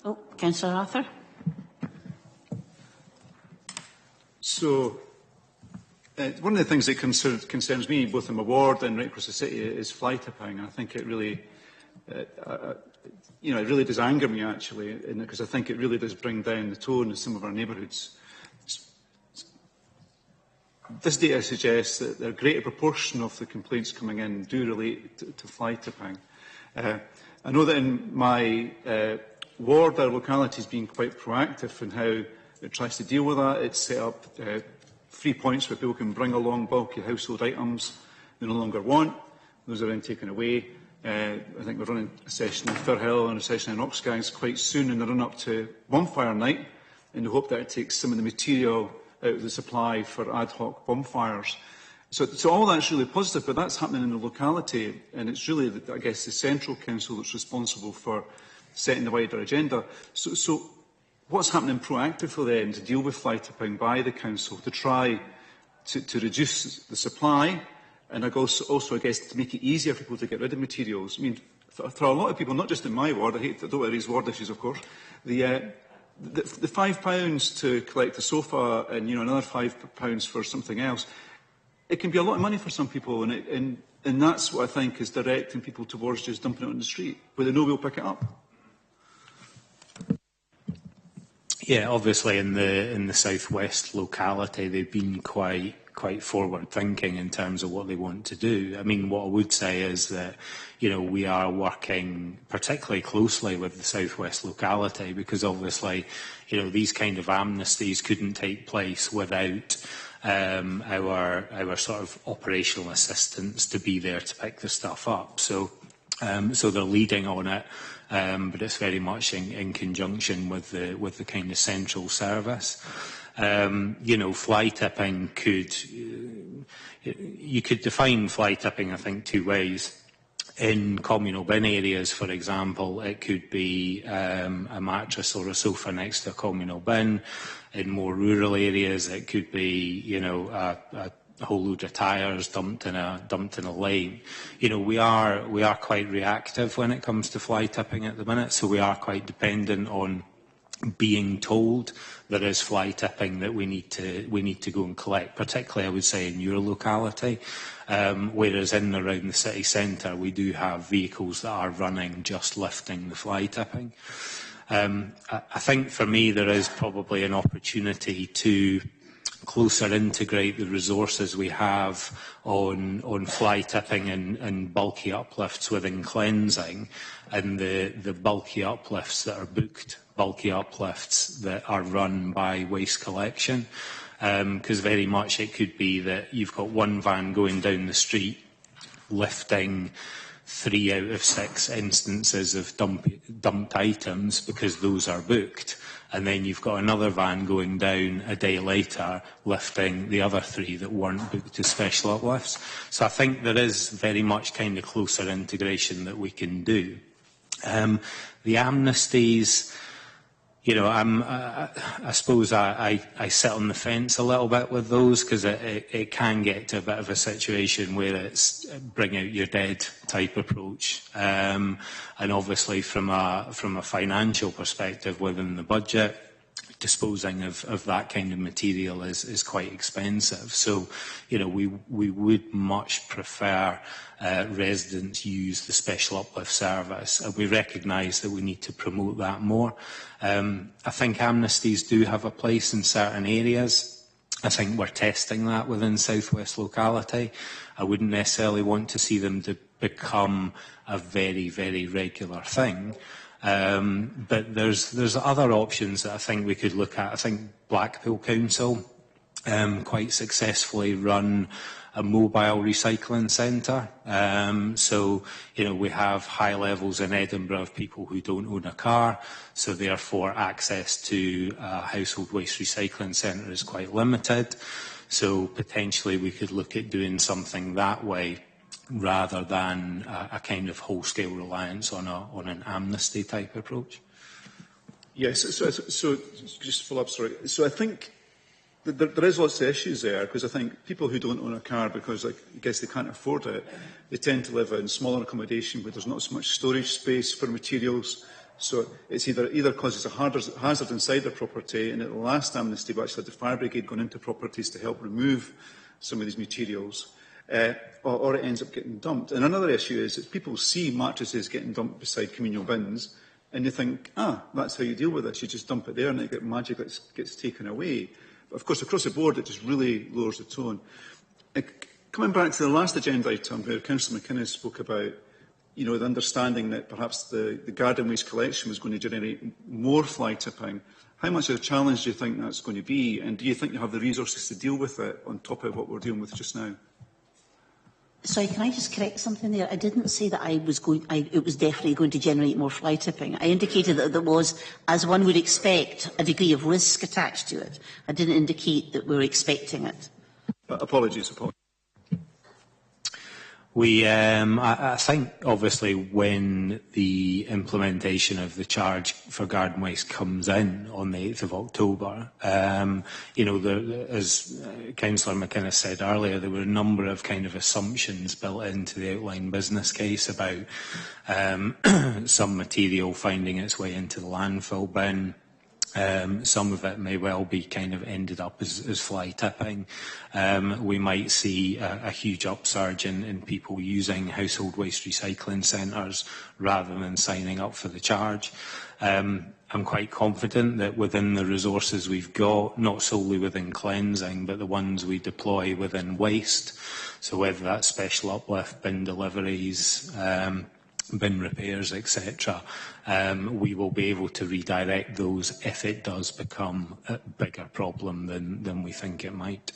Oh, Councillor Arthur. So, one of the things that concerns me, both in my ward and right across the city, is fly tipping. I think it really, it really does anger me actually, because I think it really does bring down the tone in some of our neighbourhoods. This data suggests that a greater proportion of the complaints coming in do relate to fly tipping. I know that in my ward, our locality has been quite proactive in how it tries to deal with that. It's set up 3 points where people can bring along bulky household items they no longer want. Those are then taken away. I think we're running a session in Firhill and a session in Oxgangs quite soon in the run-up to bonfire night, in the hope that it takes some of the material out of the supply for ad hoc bonfires. So all that's really positive, but that's happening in the locality, and it's really, I guess, the Central Council that's responsible for setting the wider agenda. So what's happening proactively then to deal with fly tipping by the Council to try to reduce the supply, and also, I guess, to make it easier for people to get rid of materials? I mean, for a lot of people, not just in my ward, I don't want to raise ward issues, of course, the £5 to collect a sofa and another £5 for something else, it can be a lot of money for some people, and that's what I think is directing people towards just dumping it on the street, where they know we'll pick it up. Yeah, obviously in the southwest locality, they've been quite forward thinking in terms of what they want to do. I mean, what I would say is that we are working particularly closely with the southwest locality, because obviously these kind of amnesties couldn't take place without our sort of operational assistants to be there to pick the stuff up. So they're leading on it. But it's very much in conjunction with the kind of central service. Fly tipping you could define fly tipping, I think, two ways. In communal bin areas, for example, it could be a mattress or a sofa next to a communal bin. In more rural areas, it could be, a whole load of tyres dumped in a lane. We are quite reactive when it comes to fly tipping at the minute, so we are quite dependent on being told there is fly tipping that we need to go and collect, particularly I would say in your locality, whereas in and around the city centre we do have vehicles that are running just lifting the fly tipping. I think for me there is probably an opportunity to closer integrate the resources we have on fly tipping and bulky uplifts within cleansing, and the bulky uplifts that are booked, bulky uplifts that are run by waste collection. Because very much it could be that you've got one van going down the street lifting 3 out of 6 instances of dumped items because those are booked. And then you've got another van going down a day later lifting the other 3 that weren't booked as special uplifts. So I think there is very much kind of closer integration that we can do. The amnesties, I suppose I sit on the fence a little bit with those, because it can get to a bit of a situation where it's bring out your dead type approach. And obviously from a financial perspective within the budget, disposing of that kind of material is quite expensive. So, we would much prefer residents use the special uplift service, and we recognise that we need to promote that more. I think amnesties do have a place in certain areas. I think we're testing that within Southwest locality. I wouldn't necessarily want to see them to become a very, very regular thing. But there's other options that I think we could look at. I think Blackpool Council quite successfully run a mobile recycling centre. So, we have high levels in Edinburgh of people who don't own a car, so therefore access to a household waste recycling centre is quite limited. So potentially we could look at doing something that way, rather than a kind of whole-scale reliance on an amnesty type approach. Yes, so just to follow up, sorry. So I think there is lots of issues there, because I think people who don't own a car because, I guess, they can't afford it, they tend to live in smaller accommodation where there's not so much storage space for materials. So it's either causes a hazard inside their property, and at the last amnesty we actually had the fire brigade going into properties to help remove some of these materials, or it ends up getting dumped. And another issue is that people see mattresses getting dumped beside communal bins, and they think, that's how you deal with this, you just dump it there and it magically gets taken away. But of course, across the board, it just really lowers the tone. Coming back to the last agenda item, where Councillor McInnes spoke about the understanding that perhaps the garden waste collection was going to generate more fly tipping. How much of a challenge do you think that's going to be? And do you think you have the resources to deal with it on top of what we're dealing with just now? Sorry, can I just correct something there? I didn't say that it was definitely going to generate more fly tipping. I indicated that there was, as one would expect, a degree of risk attached to it. I didn't indicate that we were expecting it. Apologies. I think, obviously, when the implementation of the charge for garden waste comes in on the 8th of October, as Councillor McInnes said earlier, there were a number of kind of assumptions built into the outline business case about some material finding its way into the landfill bin. Some of it may well be kind of ended up as fly tipping. We might see a huge upsurge in people using household waste recycling centres rather than signing up for the charge. I'm quite confident that within the resources we've got, not solely within cleansing, but the ones we deploy within waste, so whether that's special uplift, bin deliveries, bin repairs, etc., we will be able to redirect those if it does become a bigger problem than we think it might.